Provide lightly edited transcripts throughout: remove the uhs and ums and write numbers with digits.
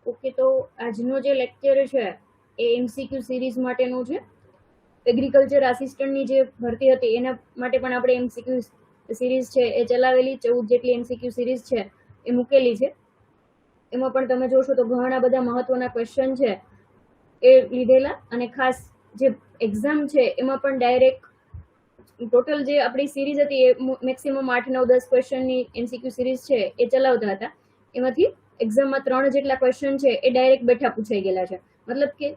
Okay, તો આજનો જે લેક્ચર છે એ એમસીક્યુ સિરીઝ માટેનો છે. એગ્રીકલ્ચર આસિસ્ટન્ટની જે ભરતી હતી એના માટે પણ આપણે એમસીક્યુ સિરીઝ છે એ ચલાવેલી. 14 જેટલી એમસીક્યુ સિરીઝ છે એ મૂકેલી છે. એમાં પણ તમે જોશો તો ઘણા બધા મહત્વના ક્વેશ્ચન છે એ લીધેલા, અને ખાસ જે એક્ઝામ છે એમાં પણ ડાયરેક્ટ ટોટલ જે આપણી સિરીઝ હતી એ મેક્સિમમ 8-9-10 ક્વેશ્ચનની એમસીક્યુ સિરીઝ છે એ ચલાવતા હતા. એમાંથી એક્ઝામમાં 3 જેટલા ક્વેશ્ચન છે એ ડાયરેક્ટ બેઠા પૂછાઈ ગયેલા છે. મતલબ કે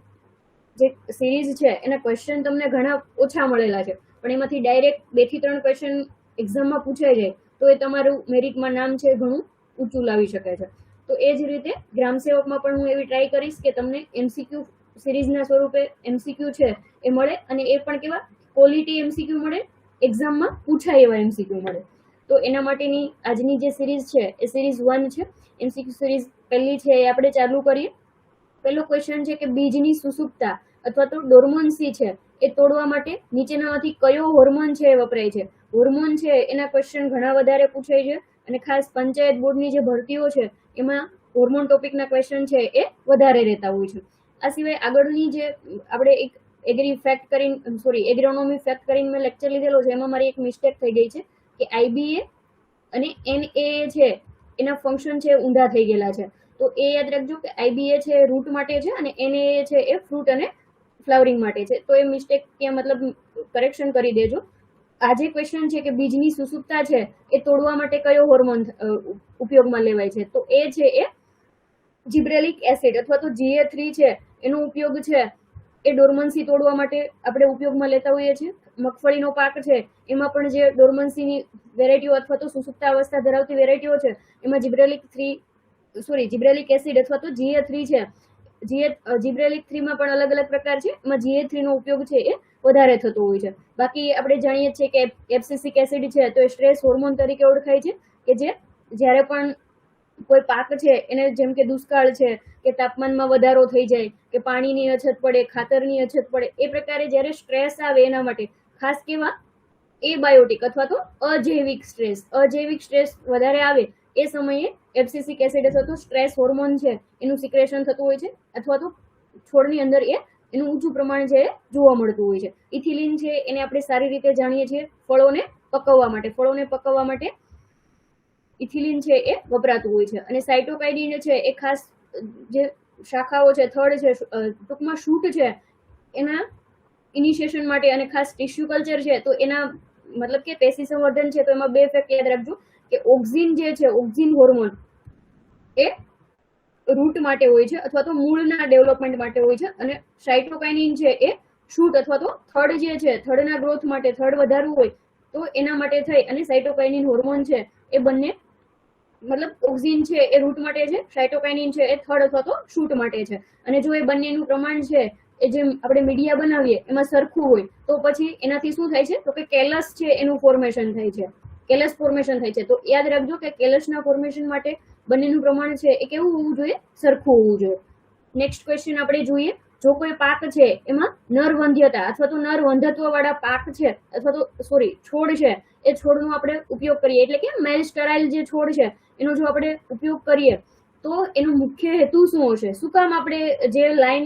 જે સિરીઝ છે એના ક્વેશ્ચન તમને ઘણા ઓછા મળેલા છે, પણ એમાંથી ડાયરેક્ટ 2 થી 3 ક્વેશ્ચન એક્ઝામમાં પૂછાઈ જાય તો એ તમારું મેરિટમાં નામ છે ઘણું ઊંચું લાવી શકે છે. તો એ જ રીતે ગ્રામ સેવકમાં પણ હું એવી ટ્રાય કરીશ કે તમને એમસીક્યુ સિરીઝના સ્વરૂપે એમસીક્યુ છે એ મળે, અને એ પણ કેવા ક્વોલિટી એમસીક્યુ મળે, એક્ઝામમાં પૂછાય એવા એમસીક્યુ મળે. તો એના માટેની આજની જે સિરીઝ છે એ સિરીઝ 1 છે. એમસીક્યુ સિરીઝ પહેલી છે એ આપણે ચાલુ કરીએ. પહેલો ક્વેશ્ચન છે કે બીજની સુસુપ્તતા અથવા તો ડોર્મન્સી છે એ તોડવા માટે નીચેનામાંથી કયો હોર્મોન છે એ વપરાય છે. હોર્મોન છે એના ક્વેશ્ચન ઘણા વધારે પૂછાય છે, અને ખાસ પંચાયત બોર્ડની જે ભરતીઓ છે એમાં હોર્મોન ટોપિકના ક્વેશ્ચન છે એ વધારે રહેતા હોય છે. આ સિવાય આગળની જે આપણે એક એગ્રોનોમી ફેક્ટ કરીને મેં લેક્ચર લીધેલો છે, એમાં મારી એક મિસ્ટેક થઈ ગઈ છે કે આઈબીએ અને એનએએ છે એના ફંક્શન છે ઊંધા થઈ ગયેલા છે. તો એ યાદ રાખજો કે આઈબીએ છે રૂટ માટે છે અને એનએએ છે એ ફ્રૂટ અને ફ્લાવરિંગ માટે છે. તો એ મિસ્ટેક ત્યાં મતલબ કરેક્શન કરી દેજો. આ જે ક્વેશ્ચન છે કે બીજની સુસુપ્તતા છે એ તોડવા માટે કયો હોર્મોન ઉપયોગમાં લેવાય છે, તો એ છે એ જિબ્રેલિક એસિડ અથવા તો GA3 છે એનો ઉપયોગ છે એ ડોર્મન્સી તોડવા માટે આપણે ઉપયોગમાં લેતા હોઈએ છીએ. મગફળીનો પાક છે એમાં પણ જે ડોર્મન્સીની વેરાયટીઓ અથવા તો સુસુપ્તા અવસ્થા ધરાવતી વેરાયટીઓ છે એમાં જિબ્રેલિક એસિડ અથવા તો GA3 છે. જિબ્રેલિક 3 માં પણ અલગ અલગ પ્રકાર છે, એમાં GA3 નો ઉપયોગ છે એ વધારે થતો હોય છે. બાકી આપણે જાણીએ છીએ કે એબ્સિસિક એસિડ છે તો એ સ્ટ્રેસ હોર્મોન તરીકે ઓળખાય છે, કે જે જ્યારે પણ કોઈ પાક છે એને જેમ કે દુષ્કાળ છે કે તાપમાનમાં વધારો થઈ જાય કે પાણીની અછત પડે, ખાતરની અછત પડે, એ પ્રકારે જ્યારે સ્ટ્રેસ આવે એના માટે ખાસ કેવા એબાયોટિક અથવા તો અજૈવિક સ્ટ્રેસ વધારે આવે એ સમયે એબ્સિસિક એસિડ અથવા તો સ્ટ્રેસ હોર્મોન છે એનું સિક્રેશન થતું હોય છે, અથવા તો છોડની અંદર એનું ઊંચું પ્રમાણ છે એ જોવા મળતું હોય છે. ઇથિલિન છે એને આપણે સારી રીતે જાણીએ છીએ ફળોને પકવવા માટે ઇથિલિન છે એ વપરાતું હોય છે. અને સાયટોકાઇનિન છે એ ખાસ જે શાખાઓ છે, થડ છે, ટૂંકમાં શૂટ છે એના ઇનિશિએશન માટે, અને ખાસ ટિશ્યુ કલ્ચર છે તો એના મતલબ કે પેશી સંવર્ધન છે તો એમાં 2 ફેક્ટ યાદ રાખજો કે ઓક્સિન જે છે, ઓક્સિન હોર્મોન એ રૂટ માટે હોય છે અથવા તો મૂળના ડેવલપમેન્ટ માટે હોય છે, અને સાયટોકાઇનિન છે એ શૂટ અથવા તો થડ જે છે, થડના ગ્રોથ માટે, થડ વધારવું હોય તો એના માટે થઈ અને સાયટોકાઇનિન હોર્મોન છે એ બંને મતલબ ઓક્સિન છે એ રૂટ માટે છે, સાયટોકાઇનિન છે એ થડ અથવા તો શૂટ માટે છે. અને જો એ બંનેનું પ્રમાણ છે એ જેમ આપણે મીડિયા બનાવીએ એમાં સરખું હોય તો પછી એનાથી શું થાય છે તો કે કેલસ છે એનું ફોર્મેશન થાય છે, કેલસ ફોર્મેશન થાય છે. તો યાદ રાખજો કે કેલસના ફોર્મેશન માટે બંનેનું પ્રમાણ છે એ કેવું હોવું જોઈએ, સરખું હોવું જોઈએ. નેક્સ્ટ ક્વેશ્ચન આપણે જોઈએ. જો કોઈ પાક છે એમાં નરવંધ્યતા અથવા તો નરવંધત્વ વાળા પાક છે અથવા તો છોડ છે એ છોડનો આપણે ઉપયોગ કરીએ, એટલે કે મેલ સ્ટરાઇલ જે છોડ છે એનો જો આપણે ઉપયોગ કરીએ તો એનો મુખ્ય હેતુ શું હશે? શું કામ આપણે જે લાઈન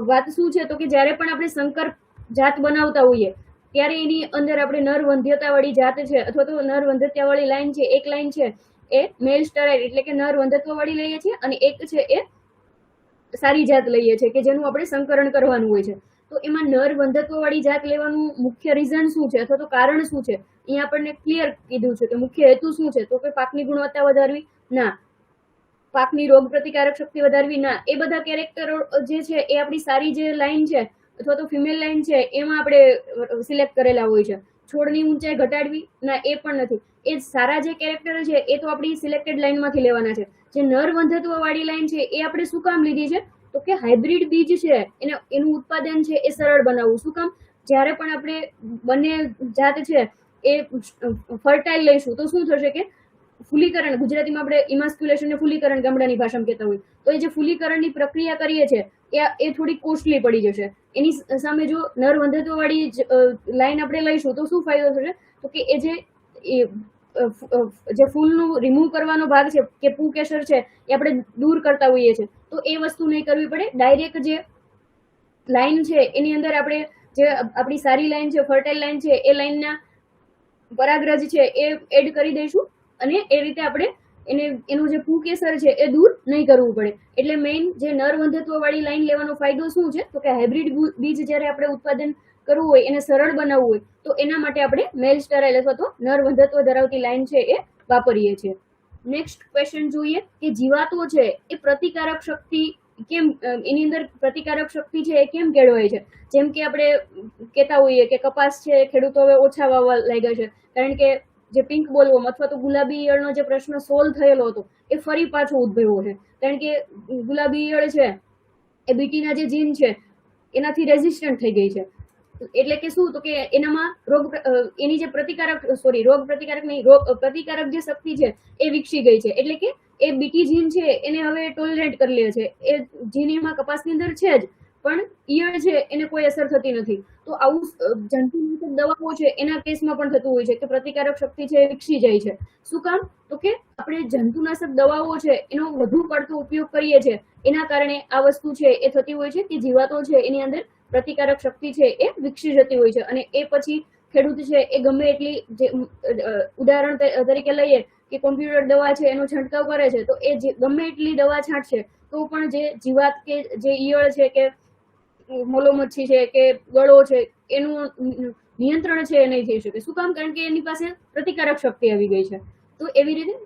વાત શું છે તો કે જ્યારે પણ આપણે સંકર જાત બનાવતા હોઈએ ત્યારે એની અંદર આપણે નરવંધ્યતા વાળી જાત છે અથવા તો નરવંધ્યતા વાળી લાઈન છે, એક લાઈન છે એ મેલ સ્ટરાઇલ એટલે કે નરવંધત્વ વાળી લઈએ છીએ, અને એક છે એ સારી જાત લઈએ છીએ કે જેનું આપણે સંકરણ કરવાનું હોય છે. તો એમાં નરવંધત્વ વાળી જાત લેવાનું મુખ્ય રીઝન શું છે અથવા તો કારણ શું છે? અહીંયા આપણને ક્લિયર કીધું છે કે મુખ્ય હેતુ શું છે, તો કે પાકની ગુણવત્તા વધારવી ના, પાકની રોગ પ્રતિકારક શક્તિ વધારવી ના, એ બધા કેરેક્ટરો જે છે એ આપણી સારી જે લાઈન છે અથવા તો ફિમેલ લાઈન છે એમાં આપણે સિલેક્ટ કરેલા હોય છે. છોડની ઊંચાઈ ઘટાડવી ના, એ પણ નથી. એ સારા જે કેરેક્ટર છે એ તો આપણી સિલેક્ટેડ લાઈનમાંથી લેવાના છે. જે નરવંધત્વ વાળી લાઈન છે એ આપણે શું કામ લીધી છે તો કે હાઇબ્રિડ બીજ છે એનું ઉત્પાદન છે એ સરળ બનાવવું. શું કામ? જ્યારે પણ આપણે બંને જાત છે એ ફર્ટાઇલ લઈશું તો શું થશે કે ફૂલીકરણ, ગુજરાતીમાં આપણે ઇમાસ્ક્યુલેશન ને ફૂલીકરણ ગામડાની ભાષામાં કહેતા હોય, તો એ જે ફૂલીકરણની પ્રક્રિયા કરીએ છીએ એ થોડી કોસ્ટલી પડી જશે. એની સામે જો નરવંધત્વ વાળી લાઈન આપણે લઈશું તો શું ફાયદો થશે તો કે એ જે જે ફૂલનું રિમૂવ કરવાનો ભાગ છે કે પુંકેસર છે એ આપણે દૂર કરતા હોઈએ છીએ, તો એ વસ્તુ નહીં કરવી પડે. ડાયરેક્ટ જે લાઈન છે એની અંદર આપણે જે આપણી સારી લાઈન છે, ફર્ટાઇલ લાઈન છે, એ લાઈનના પરાગરજ છે એ એડ કરી દઈશું અને એ રીતે આપણે એનું જે પુંકેસર છે એ દૂર નહીં કરવું પડે. એટલે મેઇન જે નર વંધત્વ વાળી લાઈન લેવાનો ફાયદો શું છે, તો કે હાઇબ્રિડ બીજ જ્યારે આપણે ઉત્પાદન કરવું હોય, એને સરળ બનાવવું હોય, તો એના માટે આપણે મેલ સ્ટરાઇલ અથવા તો નર વંધત્વ ધરાવતી લાઈન છે એ વાપરીએ છીએ. નેક્સ્ટ ક્વેશ્ચન જોઈએ કે જીવાતો છે એ પ્રતિકારક શક્તિ કેમ, એની અંદર પ્રતિકારક શક્તિ છે એ કેમ કેળવાય છે. જેમ કે આપણે કહેતા હોઈએ કે કપાસ છે ખેડૂતો હવે ઓછા વાવવા લાગ્યા છે, કારણ કે જે પિંક બોલવર્મ અથવા તો ગુલાબી ઈયળનો જે પ્રશ્ન સોલ્વ થયેલો હતો એ ફરી પાછો ઉદ્ભવ્યો છે, કારણ કે ગુલાબી ઈયળ છે એ બીટીના જે જીન છે એનાથી રેઝિસ્ટન્ટ થઈ ગઈ છે. એટલે કે શું, તો કે એનામાં એની જે પ્રતિકારક જે શક્તિ છે એ વિકસી ગઈ છે. એટલે કે એ બીટી જીન છે એને હવે ટોલરેટ કરી લે છે. એ જીન એમાં કપાસની અંદર છે જ, પણ ઈયળ છે એને કોઈ અસર થતી નથી. તો આવું જંતુનાશક દવાઓ છે એના કેસમાં પણ થતું હોય છે કે પ્રતિકારક શક્તિ છે એ વિકસી જાય છે. શું કામ, તો કે આપણે જંતુનાશક દવાઓ છે એનો વધુ પડતો ઉપયોગ કરીએ છીએ, એના કારણે આ વસ્તુ છે એ થતી હોય છે કે જીવાતો છે એની અંદર પ્રતિકારક શક્તિ છે એ વિકસી જતી હોય છે. અને એ પછી ખેડૂત છે એ ગમે એટલી જે ઉદાહરણ તરીકે લઈએ કે કોમ્પ્યુટર દવા છે એનો છંટકાવ કરે છે, તો એ ગમે એટલી દવા છાંટશે તો પણ જે જીવાત કે જે ઈયળ છે કે મોલો મચ્છી છે કે ગળો છે એનું નિયંત્રણ છે એ નહીં થઈ શકે. શું કામ, કારણ કે એની પાસે પ્રતિકારક શક્તિ આવી ગઈ છે. તો એવી રીતે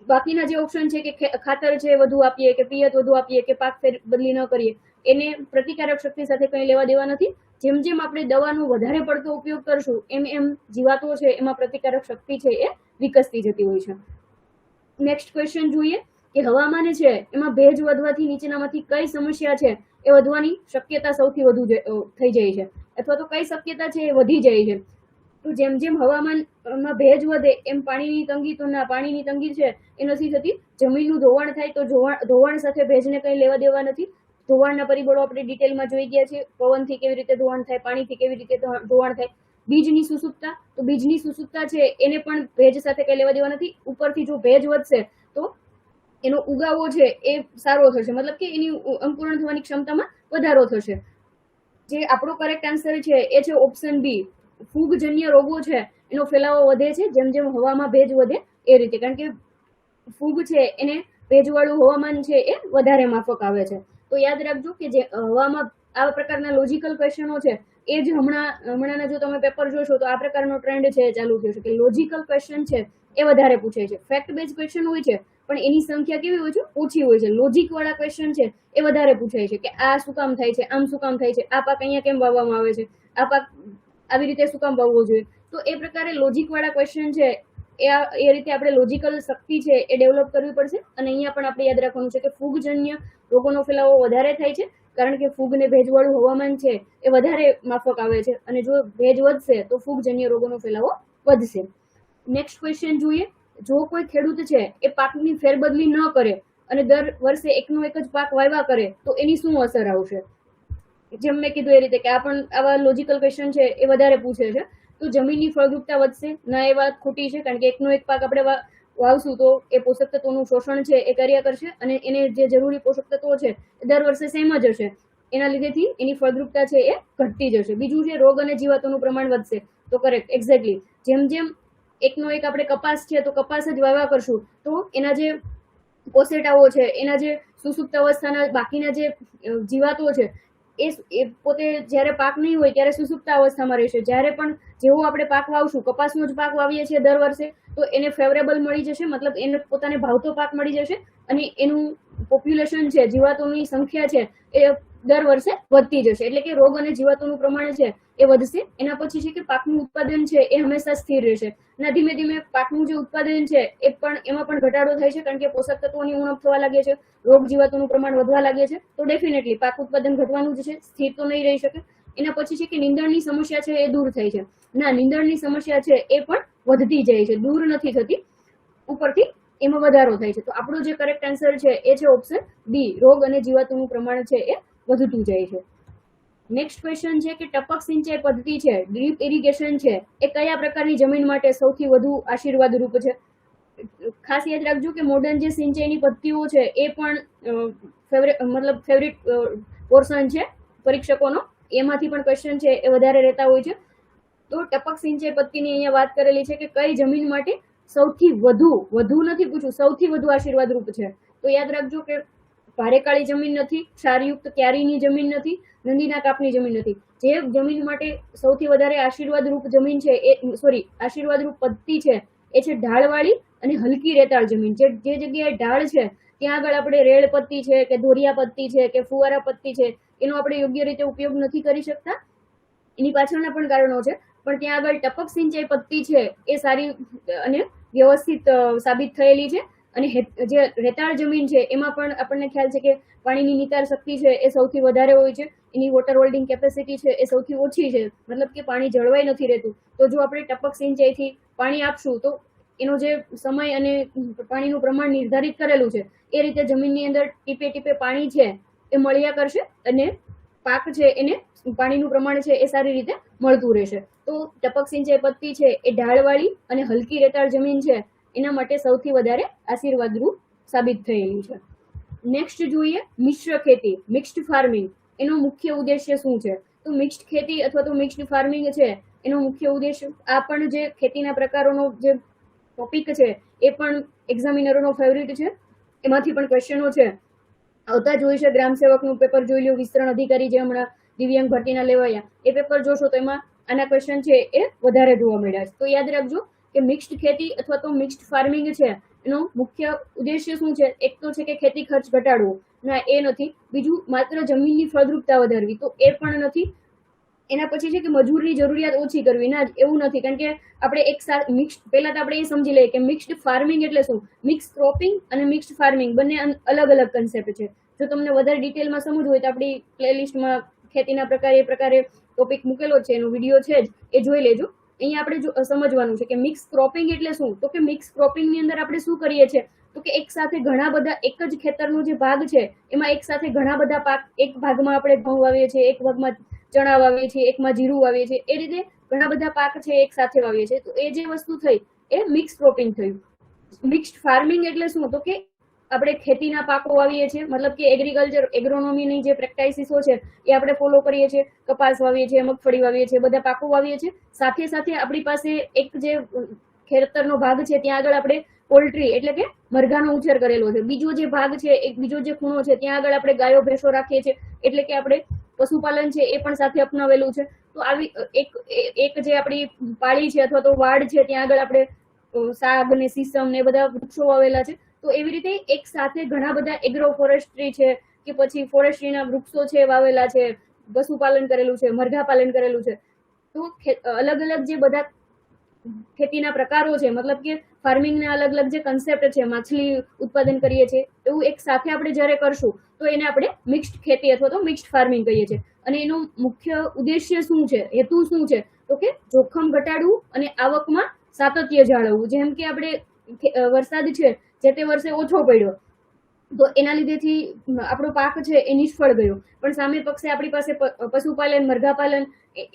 બાકીના જે ઓપ્શન છે કે ખાતર છે વધુ આપીએ કે પિયત વધુ આપીએ કે પાક ફેર બદલી ન કરીએ, એને પ્રતિકારક શક્તિ સાથે કંઈ લેવા દેવા નથી. જેમ જેમ આપણે દવાનો વધારે પડતો ઉપયોગ કરશું એમ એમ જીવાતો છે એમાં પ્રતિકારક શક્તિ છે એ વિકસતી જતી હોય છે. નેક્સ્ટ ક્વેશ્ચન જોઈએ કે હવામાન છે એમાં ભેજ વધવાથી નીચેનામાંથી કઈ સમસ્યા છે એ વધવાની શક્યતા સૌથી વધુ થઈ જાય છે, અથવા તો કઈ શક્યતા છે એ વધી જાય છે. તો જેમ જેમ હવામાનમાં ભેજ વધે એમ પાણીની તંગી છે એ નથી થતી. જમીનનું ધોવાણ થાય તો ધોવાણ સાથે ભેજને કંઈ લેવા દેવા નથી. ધોવાણના પરિબળો આપણે ડિટેલમાં જોઈ ગયા છે, પવનથી કેવી રીતે ધોવાણ થાય, પાણીથી કેવી રીતે ધોવાણ થાય. બીજની સુસુપ્તા છે એને પણ ભેજ સાથે કંઈ લેવા દેવા નથી. ઉપરથી જો ભેજ વધશે તો એનો ઉગાવો છે એ સારો થશે, મતલબ કે એની અંકુરણ થવાની ક્ષમતામાં વધારો થશે. જે આપણો કરેક્ટ આન્સર છે એ છે ઓપ્શન બી. ફૂગજન્ય રોગો છે એનો ફેલાવો વધે છે જેમ જેમ હવામાં ભેજ વધે એ રીતે, કારણ કે ફૂગ છે એને ભેજવાળું હવામાન છે એ વધારે માફક આવે છે. તો યાદ રાખજો કે જે હવામાં આવા પ્રકારના લોજિકલ ક્વેશ્ચનો છે એ જ હમણાંના જો તમે પેપર જોશો તો આ પ્રકારનો ટ્રેન્ડ છે ચાલુ થયો છે કે લોજિકલ ક્વેશ્ચન છે એ વધારે પૂછાય છે. ફેક્ટ બેઝ ક્વેશ્ચન હોય છે પણ એની સંખ્યા કેવી હોય છે, ઓછી હોય છે. લોજિક વાળા ક્વેશ્ચન છે એ વધારે પૂછાય છે કે આ શું કામ થાય છે, આમ શું કામ થાય છે, આ પાક અહીંયા કેમ વાવવામાં આવે છે, આ પાક આવી રીતે શું કામ વાવવો જોઈએ. તો એ પ્રકારે લોજિક વાળા ક્વેશ્ચન છે એ રીતે આપણે લોજિકલ શક્તિ છે એ ડેવલપ કરવી પડશે. અને અહીંયા પણ આપણે યાદ રાખવાનું છે કે ફૂગજન્ય રોગોનો ફેલાવો વધારે થાય છે કારણ કે ફૂગને ભેજવાળું હવામાન છે એ વધારે માફક આવે છે, અને જો ભેજ વધશે તો ફૂગજન્ય રોગોનો ફેલાવો વધશે. નેક્સ્ટ ક્વેશ્ચન જોઈએ. જો કોઈ ખેડૂત છે એ પાકની ફેરબદલી ન કરે અને દર વર્ષે એકનો એક જ પાક વાવ્યા કરે તો એની શું અસર આવશે. જેમ મેં કીધું એ રીતે કે આવા લોજિકલ ક્વેશ્ચન છે એ વધારે પૂછે છે. તો જમીનની ફળદ્રુપતા વધશે ના, એ વાત ખોટી છે, કારણ કે એકનો એક પાક આપણે વાવશું તો એ પોષક તત્વોનું શોષણ છે એ કર્યા કરશે અને એને જે જરૂરી પોષક તત્વો છે એ દર વર્ષે સેમ જ હશે. એના લીધેથી એની ફળદ્રુપતા છે એ ઘટતી જશે. બીજું છે રોગ અને જીવાતોનું પ્રમાણ વધશે. તો કરેક્ટ, એક્ઝેક્ટલી. જેમ જેમ એકનો એક આપણે કપાસ છે તો કપાસ જ વાવ્યા કરશું તો એના જે પોસેટાઓ છે, એના જે સુસુપ્ત અવસ્થાના બાકીના જે જીવાતો છે એ પોતે જ્યારે પાક નહીં હોય ત્યારે સુસુપ્ત અવસ્થામાં રહેશે. જ્યારે પણ જેવો આપણે પાક વાવશું, કપાસનો જ પાક વાવીએ છીએ દર વર્ષે, તો એને ફેવરેબલ મળી જશે, મતલબ એને પોતાને ભાવતો પાક મળી જશે અને એનું પોપ્યુલેશન છે, જીવાતોની સંખ્યા છે એ દર વર્ષે વધતી જશે. એટલે કે રોગ અને જીવાતોનું પ્રમાણ છે એ વધશે. એના પછી છે કે પાકનું ઉત્પાદન છે એ હંમેશા સ્થિર રહેશે અને ધીમે ધીમે પાકનું જે ઉત્પાદન છે એમાં પણ ઘટાડો થાય છે, કારણ કે પોષક તત્વોની ઉણપ થવા લાગે છે, રોગ જીવાતોનું પ્રમાણ વધવા લાગે છે. તો ડેફિનેટલી પાક ઉત્પાદન ઘટવાનું જ છે, સ્થિર તો નહીં રહી શકે. એના પછી છે કે નીંદણની સમસ્યા છે એ દૂર થાય છે. ના, નીંદણની સમસ્યા છે એ પણ વધતી જાય છે, દૂર નથી થતી, ઉપરથી એમાં વધારો થાય છે. તો આપણો જે કરેક્ટ આન્સર છે એ છે ઓપ્શન બી. રોગ અને જીવાતોનું પ્રમાણ છે એ વધતું જાય છે. નેક્સ્ટ ક્વેશ્ચન છે કે ટપક સિંચાઈ પદ્ધતિ છે, ડ્રીપ ઇરિગેશન છે, એ કયા પ્રકારની જમીન માટે સૌથી વધુ આશીર્વાદરૂપ છે? ખાસ યાદ રાખજો કે મોડર્ન જે સિંચાઈની પદ્ધતિઓ છે એ પણ ફેવરિટ પોર્શન છે પરીક્ષકોનો, એમાંથી પણ ક્વેશ્ચન છે એ વધારે રહેતા હોય છે. તો ટપક સિંચાઈ પદ્ધતિની અહીંયા વાત કરેલી છે કે કઈ જમીન માટે સૌથી વધુ નથી પૂછ્યું, સૌથી વધુ આશીર્વાદરૂપ છે. તો યાદ રાખજો કે ભારેકાળી જમીન નથી, ક્ષારયુક્ત ક્યારીની જમીન નથી, નદીના કાપની જમીન નથી. જે જમીન માટે સૌથી વધારે આશીર્વાદરૂપ જમીન છે આશીર્વાદરૂપ પદ્ધતિ છે એ છે ઢાળવાળી અને હલકી રેતાળ જમીન. જે જગ્યાએ ઢાળ છે ત્યાં આગળ આપણે રેડ પદ્ધતિ છે કે ધોરિયા પદ્ધતિ છે કે ફુવારા પદ્ધતિ છે એનો આપણે યોગ્ય રીતે ઉપયોગ નથી કરી શકતા. એની પાછળના પણ કારણો છે, પણ ત્યાં આગળ ટપક સિંચાઈ પદ્ધતિ છે એ સારી અને વ્યવસ્થિત સાબિત થયેલી છે. અને જે રેતાળ જમીન છે એમાં પણ આપણને ખ્યાલ છે કે પાણીની નિતાર શક્તિ છે એ સૌથી વધારે હોય છે, એની વોટર હોલ્ડિંગ કેપેસિટી છે એ સૌથી ઓછી છે, મતલબ કે પાણી જળવાઈ નથી રહેતું. તો જો આપણે ટપક સિંચાઈથી પાણી આપશું તો એનો જે સમય અને પાણીનું પ્રમાણ નિર્ધારિત કરેલું છે એ રીતે જમીનની અંદર ટીપે ટીપે પાણી છે એ મળ્યા કરશે અને પાક છે એને પાણીનું પ્રમાણ છે એ સારી રીતે મળતું રહેશે. તો ટપક સિંચાઈ પદ્ધતિ છે એ ઢાળવાળી અને હલકી રેતાળ જમીન છે એના માટે સૌથી વધારે આશીર્વાદરૂપ સાબિત થયેલી છે. નેક્સ્ટ જોઈએ મિશ્ર ખેતી, મિક્સ્ડ ફાર્મિંગ. એનો મુખ્ય ઉદ્દેશ્ય શું છે? તો મિક્સ્ડ ખેતી અથવા તો મિક્સ્ડ ફાર્મિંગ છે એનો મુખ્ય ઉદ્દેશ્ય, આ પણ જે ખેતીના પ્રકારોનો જે ટોપિક છે એ પણ એક્ઝામિનરોનો ફેવરિટ છે, એમાંથી પણ ક્વેશ્ચનો છે આવતા જ હોય છે. ગ્રામ સેવકનું પેપર જોઈ લો, વિસ્તરણ અધિકારી જે હમણાં દિવ્યાંગ ભરતીના લેવાયા એ પેપર જોશો તો એમાં આના ક્વેશ્ચન છે એ વધારે જોવા મળ્યા છે. તો યાદ રાખજો કે મિક્સ્ડ ખેતી અથવા તો મિક્સ્ડ ફાર્મિંગ છે એનો મુખ્ય ઉદ્દેશ્ય શું છે? એક તો છે કે ખેતી ખર્ચ ઘટાડવો, ના એ નથી. બીજું માત્ર જમીનની ફળદ્રુપતા વધારવી, તો એ પણ નથી. એના પછી છે કે મજૂરની જરૂરિયાત ઓછી કરવી, ના એવું નથી. કારણ કે આપણે એક સાથે પહેલા તો આપણે એ સમજી લઈએ કે મિક્સ્ડ ફાર્મિંગ એટલે શું. મિક્સ ક્રોપિંગ અને મિક્સ્ડ ફાર્મિંગ બંને અલગ અલગ કન્સેપ્ટ છે. જો તમને વધારે ડિટેલમાં સમજવું હોય તો આપણી પ્લેલિસ્ટમાં ખેતીના પ્રકારે ટોપિક મૂકેલો છે, એનો વિડીયો છે જ, એ જોઈ લેજો. અહીંયા આપણે સમજવાનું છે કે મિક્સ ક્રોપિંગ એટલે શું. તો કે મિક્સ ક્રોપિંગની અંદર આપણે શું કરીએ છીએ તો કે એક સાથે ઘણા બધા, એક જ ખેતરનો જે ભાગ છે એમાં એક સાથે ઘણા બધા પાક, એક ભાગમાં આપણે ઘઉં વાવીએ છીએ, એક ભાગમાં ચણા વાવીએ છીએ, એકમાં જીરું વાવીએ છીએ, એ રીતે ઘણા બધા પાક છે એક સાથે વાવીએ છીએ. તો એ જે વસ્તુ થઈ એ મિક્સ ક્રોપિંગ થયું. મિક્સ્ડ ફાર્મિંગ એટલે શું? તો કે આપણે ખેતીના પાકો વાવીએ છીએ, મતલબ કે એગ્રીકલ્ચર એગ્રોનોમીની જે પ્રેક્ટિસિસો છે એ આપણે ફોલો કરીએ છીએ. કપાસ વાવીએ છીએ, મગફળી વાવીએ છીએ, બધા પાકો વાવીએ છીએ. સાથે સાથે આપણી પાસે એક જે ખેતરનો ભાગ છે ત્યાં આગળ આપણે પોલ્ટ્રી એટલે કે મરઘાનો ઉછેર કરેલો છે. બીજો જે ભાગ છે, એક બીજો જે ખૂણો છે ત્યાં આગળ આપણે ગાયો ભેંસો રાખીએ છીએ, એટલે કે આપણે પશુપાલન છે એ પણ સાથે અપનાવેલું છે. તો આવી એક જે આપણી પાળી છે અથવા તો વાડ છે ત્યાં આગળ આપણે શાક ને સીસમ ને બધા વૃક્ષો વાવેલા છે. તો એવી રીતે એક સાથે ઘણા બધા એગ્રો ફોરેસ્ટ્રી છે કે પછી ફોરેસ્ટ્રીના વૃક્ષો છે વાવેલા છે, પશુપાલન કરેલું છે, મરઘા પાલન કરેલું છે. તો અલગ અલગ જે બધા ખેતીના પ્રકારો છે, મતલબ કે ફાર્મિંગના અલગ અલગ જે કન્સેપ્ટ છે, માછલી ઉત્પાદન કરીએ છીએ, એવું એક સાથે આપણે જ્યારે કરશું તો એને આપણે મિક્સ્ડ ખેતી અથવા તો મિક્સ્ડ ફાર્મિંગ કહીએ છીએ. અને એનો મુખ્ય ઉદ્દેશ્ય શું છે, હેતુ શું છે? તો કે જોખમ ઘટાડવું અને આવકમાં સાતત્ય જાળવવું. જેમ કે આપણે વરસાદ છે જે તે વર્ષે ઓછો પડ્યો તો એના લીધેથી આપણો પાક છે એ નિષ્ફળ ગયો, પણ સામે પક્ષે આપણી પાસે પશુપાલન, મરઘાપાલન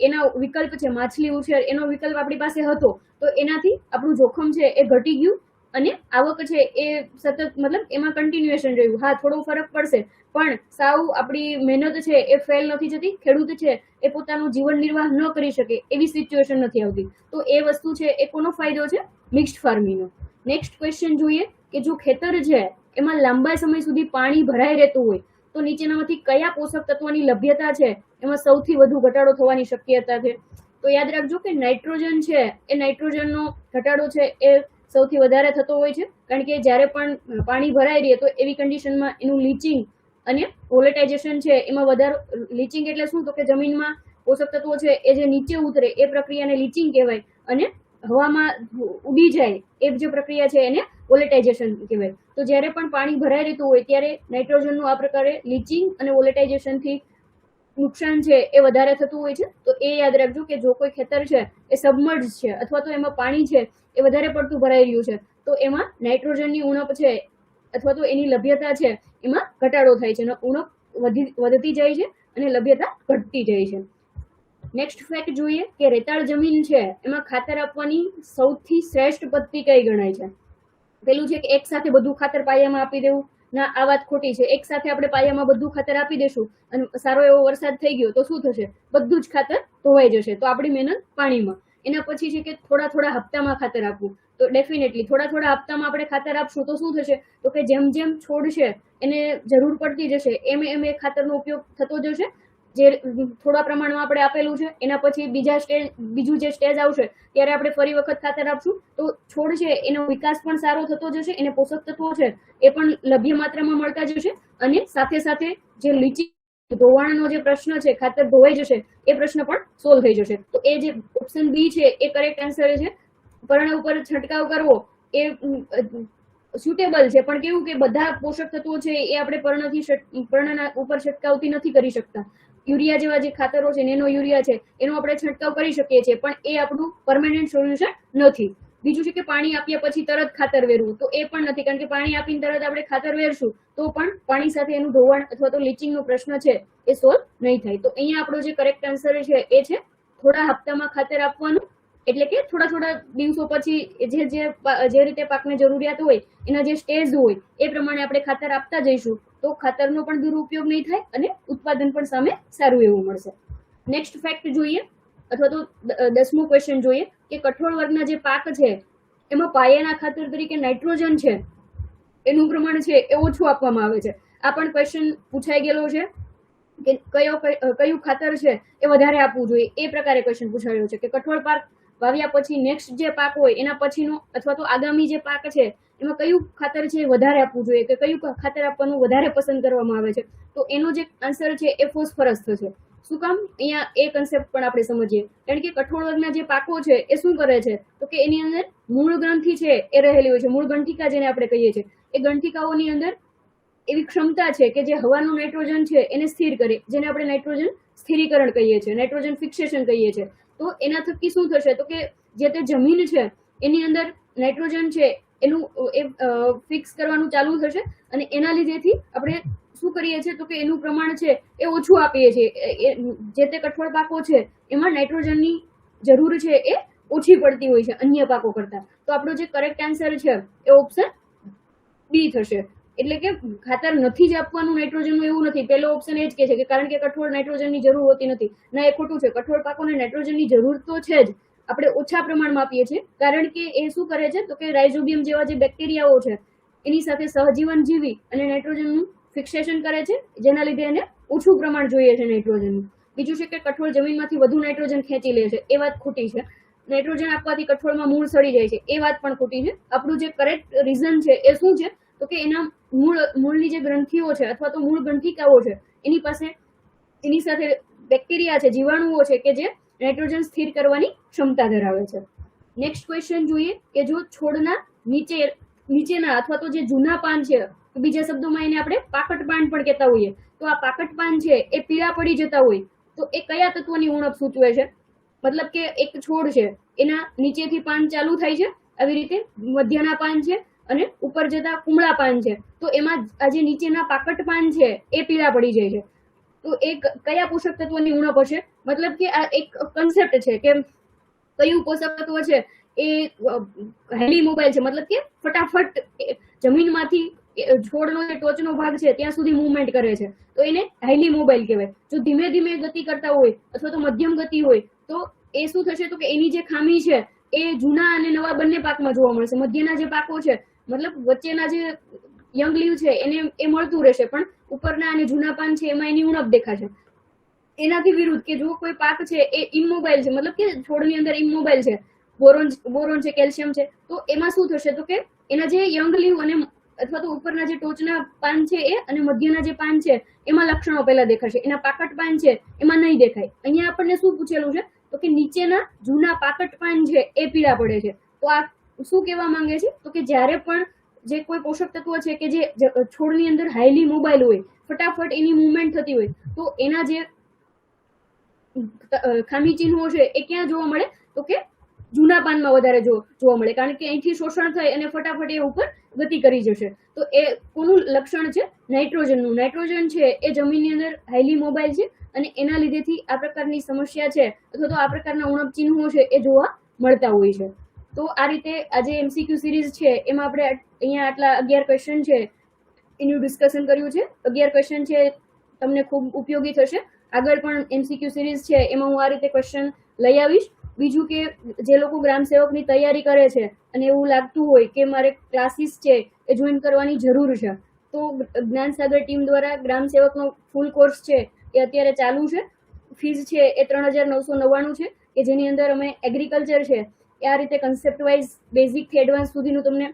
એના વિકલ્પ છે, માછલી ઉછેર એનો વિકલ્પ આપણી પાસે હતો. તો એનાથી આપણું જોખમ છે એ ઘટી ગયું અને આવક છે એ સતત, મતલબ એમાં કન્ટિન્યુએશન રહ્યું. હા, થોડો ફરક પડશે, પણ સાવ આપણી મહેનત છે એ ફેલ નથી જતી. ખેડૂત છે એ પોતાનું જીવન નિર્વાહ ન કરી શકે એવી સિચ્યુએશન નથી આવતી. તો એ વસ્તુ છે એ કોનો ફાયદો છે? મિક્સ્ડ ફાર્મિંગનો. નેક્સ્ટ ક્વેશ્ચન જોઈએ કે જો ખેતર છે એમાં લાંબા સમય સુધી પાણી ભરાઈ રહેતું હોય તો નીચેનામાંથી કયા પોષક તત્વોની લભ્યતા છે એમાં સૌથી વધુ ઘટાડો થવાની શક્યતા છે? તો યાદ રાખજો કે નાઇટ્રોજન છે એ નાઇટ્રોજનનો ઘટાડો છે એ સૌથી વધારે થતો હોય છે. કારણ કે જ્યારે પણ પાણી ભરાઈ રહે તો એવી કન્ડિશનમાં એનું લીચિંગ અને વોલેટાઇઝેશન છે એમાં વધારો. લીચિંગ એટલે શું? તો કે જમીનમાં પોષક તત્વો છે એ જે નીચે ઉતરે એ પ્રક્રિયાને લીચિંગ કહેવાય, અને હવામાં ઉડી જાય એ જે પ્રક્રિયા છે એને વોલેટાઇઝેશન કહેવાય. તો જ્યારે પણ પાણી ભરાઈ રહેતું હોય ત્યારે નાઇટ્રોજનનું આ પ્રકારે લીચિંગ અને વોલેટાઇઝેશનથી નુકસાન છે એ વધારે થતું હોય છે. તો એ યાદ રાખજો કે જો કોઈ ખેતર છે એ સબમર્જ છે અથવા તો એમાં પાણી છે એ વધારે પડતું ભરાઈ રહ્યું છે તો એમાં નાઇટ્રોજનની ઉણપ છે અથવા તો એની લભ્યતા છે એમાં ઘટાડો થાય છે, ઉણપ વધતી જાય છે અને લભ્યતા ઘટતી જાય છે. નેક્સ્ટ ફેક્ટ જોઈએ કે રેતાળ જમીન છે એમાં ખાતર આપવાની સૌથી શ્રેષ્ઠ પદ્ધતિ કઈ ગણાય છે? પેલું છે કે એક સાથે બધું ખાતર પાયામાં આપી દેવું. ના, આ વાત ખોટી છે. એક સાથે આપણે પાયામાં બધું ખાતર આપી દેશું અને સારો એવો વરસાદ થઈ ગયો તો શું થશે? બધું જ ખાતર ધોવાઈ જશે, તો આપણી મહેનત પાણીમાં. એના પછી છે કે થોડા થોડા હપ્તામાં ખાતર આપવું. તો ડેફિનેટલી થોડા થોડા હપ્તામાં આપણે ખાતર આપશું તો શું થશે? તો કે જેમ જેમ છોડ છે એને જરૂર પડતી જશે એમ એમ એ ખાતરનો ઉપયોગ થતો જશે. જે થોડા પ્રમાણમાં આપણે આપેલું છે એના પછી બીજું જે સ્ટેજ આવશે ત્યારે આપણે ફરી વખત ખાતર આપશું તો છોડ છે એનો વિકાસ પણ સારો થતો જશે, એને પોષક તત્વો છે એ પણ લભ્ય માત્રામાં મળતા જશે અને સાથે સાથે જે લીચી ધોવાણનો જે પ્રશ્ન છે, ખાતર ધોવાઈ જશે, એ પ્રશ્ન પણ સોલ્વ થઈ જશે. તો એ જે ઓપ્શન બી છે એ કરેક્ટ આન્સર છે. પર્ણ ઉપર છંટકાવ કરવો એ સુટેબલ છે, પણ કેવું કે બધા પોષક તત્વો છે એ આપણે પર્ણના ઉપર છંટકાવથી નથી કરી શકતા. યુરિયા જેવા જે ખાતરો છે, નેનો યુરિયા છે, એનો આપણે છંટકાવ કરી શકીએ છીએ, પણ એ આપણું પરમેનન્ટ સોલ્યુશન નથી. બીજું છે કે પાણી આપ્યા પછી તરત ખાતર વેરવું, તો એ પણ નથી, કારણ કે પાણી આપીને તરત આપણે ખાતર વેરશું તો પણ પાણી સાથે એનું ધોવાણ અથવા તો લીચિંગનો પ્રશ્ન છે એ સોલ્વ નહીં થાય. તો અહીંયા આપણો જે કરેક્ટ આન્સર છે એ છે થોડા હપ્તામાં ખાતર આપવાનું, એટલે કે થોડા થોડા દિવસો પછી જે રીતે પાકને જરૂરિયાત હોય એના જે સ્ટેજ હોય એ પ્રમાણે આપણે ખાતર આપતા જઈશું તો ખાતરનો પણ દુરુપયોગ નહીં થાય અને ઉત્પાદન પણ સામે સારું એવું મળશે. નેક્સ્ટ ફેક્ટ જોઈએ અથવા તો 10મો ક્વેશ્ચન જોઈએ કે કઠોળ વર્ગના જે પાક છે એમાં પાયાના ખાતર તરીકે નાઇટ્રોજન છે એનું પ્રમાણ છે એ ઓછું આપવામાં આવે છે. આ પણ ક્વેશ્ચન પૂછાઈ ગયેલો છે કે કયું ખાતર છે એ વધારે આપવું જોઈએ, એ પ્રકારે ક્વેશ્ચન પૂછાયો છે કે કઠોળ પાક વાવ્યા પછી નેક્સ્ટ જે પાક હોય એના પછીનો અથવા તો આગામી જે પાક છે એમાં કયું ખાતર છે વધારે આપવું જોઈએ કે કયું ખાતર આપવાનું વધારે પસંદ કરવામાં આવે છે? તો એનો જે આન્સર છે એ ફોસ્ફરસ થશે. શું કામ? અહીંયા એ કન્સેપ્ટ પણ આપણે સમજીએ. કારણ કે કઠોળ વર્ગના જે પાકો છે એ શું કરે છે તો કે એની અંદર મૂળ ગ્રંથિ છે એ રહેલી હોય છે, મૂળ ગંઠિકા જેને આપણે કહીએ છીએ. એ ગંઠિકાઓની અંદર એવી ક્ષમતા છે કે જે હવાનું નાઇટ્રોજન છે એને સ્થિર કરે, જેને આપણે નાઇટ્રોજન સ્થિરીકરણ કહીએ છીએ, નાઇટ્રોજન ફિક્સેશન કહીએ છીએ. તો એના થકી શું થશે તો કે જે તે જમીન છે એની અંદર નાઇટ્રોજન છે એનું ફિક્સ કરવાનું ચાલુ થશે અને એના લીધેથી આપણે શું કરીએ છીએ તો કે એનું પ્રમાણ છે એ ઓછું આપીએ છીએ. જે તે કઠોળ પાકો છે એમાં નાઇટ્રોજનની જરૂર છે એ ઓછી પડતી હોય છે અન્ય પાકો કરતા. તો આપણો જે કરેક્ટ આન્સર છે એ ઓપ્શન બી થશે. એટલે કે ખાતર નથી જ આપવાનું નાઇટ્રોજનનું એવું નથી. પહેલો ઓપ્શન એ જ કહે છે કે કારણ કે કઠોળ નાઇટ્રોજનની જરૂર હોતી નથી. ના, એ ખોટું છે. કઠોળ પાકોને નાઇટ્રોજનની જરૂર તો છે જ, આપણે ઓછા પ્રમાણમાં આપીએ છીએ કારણ કે એ શું કરે છે તો કે રાઇઝોબિયમ જેવા જે બેક્ટેરિયાઓ છે એની સાથે સહજીવન જીવી અને નાઇટ્રોજનનું ફિક્સેશન કરે છે, જેના લીધે એને ઓછું પ્રમાણ જોઈએ છે નાઇટ્રોજનનું. બીજું છે કે કઠોળ જમીનમાંથી વધુ નાઇટ્રોજન ખેંચી લે છે, એ વાત ખોટી છે. નાઇટ્રોજન આપવાથી કઠોળમાં મૂળ સડી જાય છે, એ વાત પણ ખોટી છે. આપણું જે કરેક્ટ રીઝન છે એ શું છે તો કે એના મૂળની જે ગ્રંથિઓ છે અથવા તો મૂળ ગ્રંથિકાઓ છે એની સાથે બેક્ટેરિયા છે, જીવાણુઓ છે કે જે નાઇટ્રોજન સ્થિર કરવાની ક્ષમતા ધરાવે છે. નેક્સ્ટ ક્વેશ્ચન જોઈએ કે જો છોડના નીચેના અથવા તો જે જૂના પાન છે, બીજા શબ્દોમાં એને આપણે પાકટ પાન પણ કહેતા હોઈએ, તો આ પાકટ પાન છે એ પીળા પડી જતા હોય તો એ કયા તત્વની ઉણપ સૂચવે છે? મતલબ કે એક છોડ છે એના નીચેથી પાન ચાલુ થાય છે, આવી રીતે મધ્યના પાન છે અને ઉપર જતા કુમળા પાન છે, તો એમાં આ જે નીચેના પાકટ પાન છે એ પીળા પડી જાય છે. તો એ કયા પોષક તત્વની ઉણપ હશે? મતલબ કે આ એક કન્સેપ્ટ છે કે કયું પોષક તત્વ છે એ હેલી મોબાઈલ છે, મતલબ કે ફટાફટ જમીનમાંથી છોડનો જે ટોચનો ભાગ છે ત્યાં સુધી મૂવમેન્ટ કરે છે, તો એને હાઈલી મોબાઈલ કહેવાય. જો ધીમે ધીમે ગતિ કરતા હોય અથવા તો મધ્યમ ગતિ હોય તો એ શું થશે તો કે એની જે ખામી છે એ જૂના અને નવા બંને પાકમાં જોવા મળશે. મધ્યના જે પાકો છે મતલબ વચ્ચેના જે યંગ લીવ છે એને એ મળતું રહેશે, પણ ઉપરના અને જૂના પાન છે એમાં એની ઉણપ દેખાશે. એનાથી વિરુદ્ધ કે જો કોઈ પાક છે એ ઇમોબાઈલ છે, મતલબ કે છોડની અંદર ઇમોબાઈલ છે, બોરોન છે, કેલ્શિયમ છે, તો એમાં શું થશે તો કે એના જે યંગ લીવ અને અથવા તો ઉપરના જે ટોચના પાન છે એ અને મધ્યના જે પાન છે એમાં લક્ષણો પહેલા દેખાશે, એના પાકટ પાન છે એમાં નહીં દેખાય. અહીંયા આપણને શું પૂછેલું છે તો કે નીચેના જૂના પાકટ પાન છે એ પીળા પડે છે. તો આ શું કહેવા માંગે છે તો કે જ્યારે પણ જે કોઈ પોષક તત્વ છે કે જે છોડની અંદર હાઈલી મોબાઈલ હોય, ફટાફટ એની મુવમેન્ટ થતી હોય, તો એના જે ખામી ચિહ્નો છે એ ક્યાં જોવા મળે તો કે જૂના પાનમાં વધારે જોવા મળે, કારણ કે અહીંથી શોષણ થઈ અને ફટાફટ એ ઉપર ગતિ કરી જશે. તો એ કોનું લક્ષણ છે? નાઇટ્રોજનનું. નાઇટ્રોજન છે એ જમીનની અંદર હાઈલી મોબાઈલ છે અને એના લીધેથી આ પ્રકારની સમસ્યા છે અથવા તો આ પ્રકારના ઉણપ ચિહ્નો છે એ જોવા મળતા હોય છે. તો આ રીતે આજે MCQ સિરીઝ છે એમાં આપણે અહીંયા આટલા 11 ક્વેશ્ચન છે એનું ડિસ્કશન કર્યું છે. 11 ક્વેશ્ચન છે તમને ખૂબ ઉપયોગી થશે. આગળ પણ MCQ સિરીઝ છે એમાં હું આ રીતે ક્વેશ્ચન લઈ આવીશ. બીજું કે જે લોકો ગ્રામ સેવકની તૈયારી કરે છે અને એવું લાગતું હોય કે મારે ક્લાસીસ છે એ જોઈન કરવાની જરૂર છે, તો જ્ઞાન સાગર ટીમ દ્વારા ગ્રામ સેવકનો ફૂલ કોર્સ છે એ અત્યારે ચાલુ છે. ફીસ છે એ 3,999 છે, કે જેની અંદર અમે એગ્રીકલ્ચર છે એ આ રીતે કન્સેપ્ટ વાઇઝ બેઝિક થી એડવાન્સ સુધીનું તમને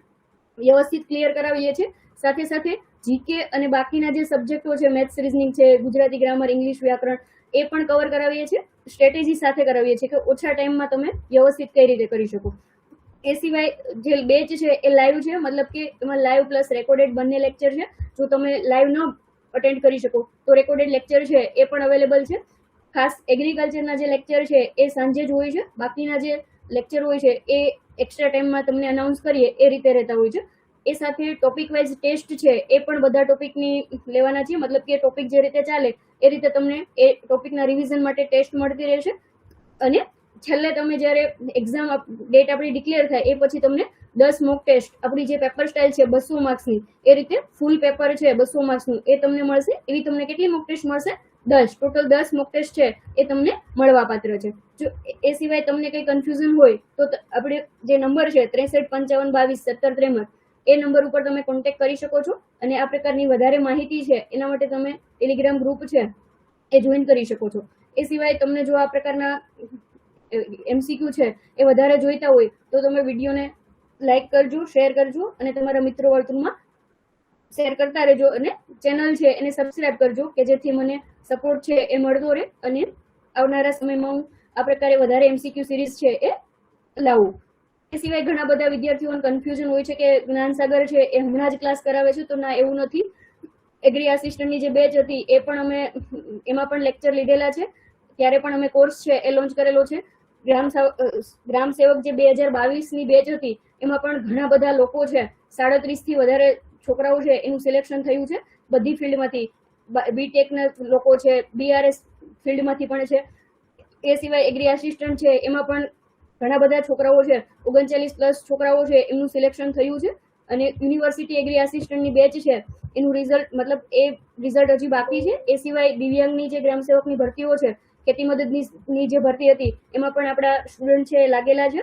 વ્યવસ્થિત ક્લિયર કરાવીએ છીએ. સાથે સાથે જીકે અને બાકીના જે સબ્જેક્ટો છે, મેથ્સ, રીઝનિંગ છે, ગુજરાતી ગ્રામર, ઇંગ્લિશ વ્યાકરણ, એ પણ કવર કરાવીએ છીએ. સ્ટ્રેટેજી સાથે કરાવીએ છીએ કે ઓછા ટાઈમમાં તમે વ્યવસ્થિત કઈ રીતે કરી શકો. એ સિવાય જે બેચ છે એ લાઈવ છે, મતલબ કે એમાં લાઈવ પ્લસ રેકોર્ડેડ બંને લેક્ચર છે. જો તમે લાઈવ ન અટેન્ડ કરી શકો તો રેકોર્ડેડ લેક્ચર છે એ પણ અવેલેબલ છે. ખાસ એગ્રીકલ્ચરના જે લેક્ચર છે એ સાંજે જ હોય છે, બાકીના જે લેક્ચર હોય છે એ એક્સ્ટ્રા ટાઈમમાં તમને અનાઉન્સ કરીએ એ રીતે રહેતા હોય છે. એ સાથે ટોપિક વાઇઝ ટેસ્ટ છે એ પણ બધા ટોપિકની લેવાના છે, મતલબ કે ટોપિક જે રીતે ચાલે એ રીતે તમને એ ટોપિકના રિવિઝન માટે ટેસ્ટ મળતી રહેશે. અને છેલ્લે તમે જ્યારે એક્ઝામ ડેટ આપણી ડિક્લેર થાય એ પછી તમને 10 મોક ટેસ્ટ, આપણી જે પેપર સ્ટાઇલ છે 200 માર્ક્સની, એ રીતે ફૂલ પેપર છે 200 માર્ક્સનું એ તમને મળશે. એવી તમને કેટલી મોક ટેસ્ટ મળશે? 10. ટોટલ 10 મોક ટેસ્ટ છે એ તમને મળવા પાત્ર છે. જો એ સિવાય તમને કંઈ કન્ફ્યુઝન હોય તો આપણે જે નંબર છે 63 55 22 17 63, એ નંબર ઉપર તમે કોન્ટેક્ટ કરી શકો છો. અને આ પ્રકારની વધારે માહિતી છે એના માટે તમે ટેલિગ્રામ ગ્રુપ છે એ જોઈન કરી શકો છો. એ સિવાય તમને જો આ પ્રકારના MCQ છે એ વધારે જોઈતા હોય તો તમે વિડીયોને લાઈક કરજો, શેર કરજો અને તમારા મિત્રો વર્તુળમાં શેર કરતા રહેજો. અને ચેનલ છે એને સબસ્ક્રાઇબ કરજો કે જેથી મને સપોર્ટ છે એ મળતો રહે અને આવનારા સમયમાં હું આ પ્રકારે વધારે MCQ સિરીઝ છે એ લાવું. એ સિવાય ઘણા બધા વિદ્યાર્થીઓને કન્ફ્યુઝન હોય છે કે જ્ઞાનસાગર છે એ હમણાં જ ક્લાસ કરાવે છે, તો ના, એવું નથી. એગ્રી આસિસ્ટન્ટની જે બેચ હતી એ પણ અમે એમાં પણ લેક્ચર લીધેલા છે, ત્યારે પણ અમે કોર્સ છે એ લોન્ચ કરેલો છે. ગ્રામ સેવક જે 2022ની બેચ હતી એમાં પણ ઘણા બધા લોકો છે, 37 થી વધારે છોકરાઓ છે એનું સિલેક્શન થયું છે બધી ફિલ્ડમાંથી. બીટેકના લોકો છે, BRS ફિલ્ડમાંથી પણ છે. એ સિવાય એગ્રી આસિસ્ટન્ટ છે એમાં પણ ઘણા બધા છોકરાઓ છે, 39+ છોકરાઓ છે એમનું સિલેક્શન થયું છે. અને યુનિવર્સિટી એગ્રી આસિસ્ટન્ટની બેચ છે એનું રિઝલ્ટ, મતલબ એ રિઝલ્ટ હજી બાકી છે. એ સિવાય દિવ્યાંગની જે ગ્રામ સેવકની ભરતીઓ છે, ખેતી મદદની જે ભરતી હતી એમાં પણ આપણા સ્ટુડન્ટ છે લાગેલા છે.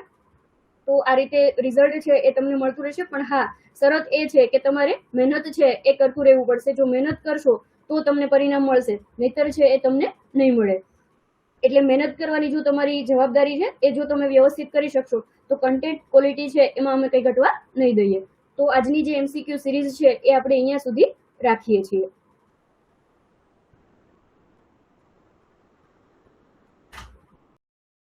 તો આ રીતે રિઝલ્ટ છે એ તમને મળતું રહેશે. પણ હા, શરત એ છે કે તમારે મહેનત છે એ કરતું રહેવું પડશે. જો મહેનત કરશો તો તમને પરિણામ મળશે, નહીતર છે એ તમને નહીં મળે. એટલે મહેનત કરવાની જો તમારી જવાબદારી છે એ જો તમે વ્યવસ્થિત કરી શકશો તો કન્ટેન્ટ ક્વોલિટી છે એમાં અમે કંઈ ઘટવા નહીં દઈએ. તો આજની જે MCQ સિરીઝ છે એ આપણે અહીંયા સુધી રાખીએ છીએ.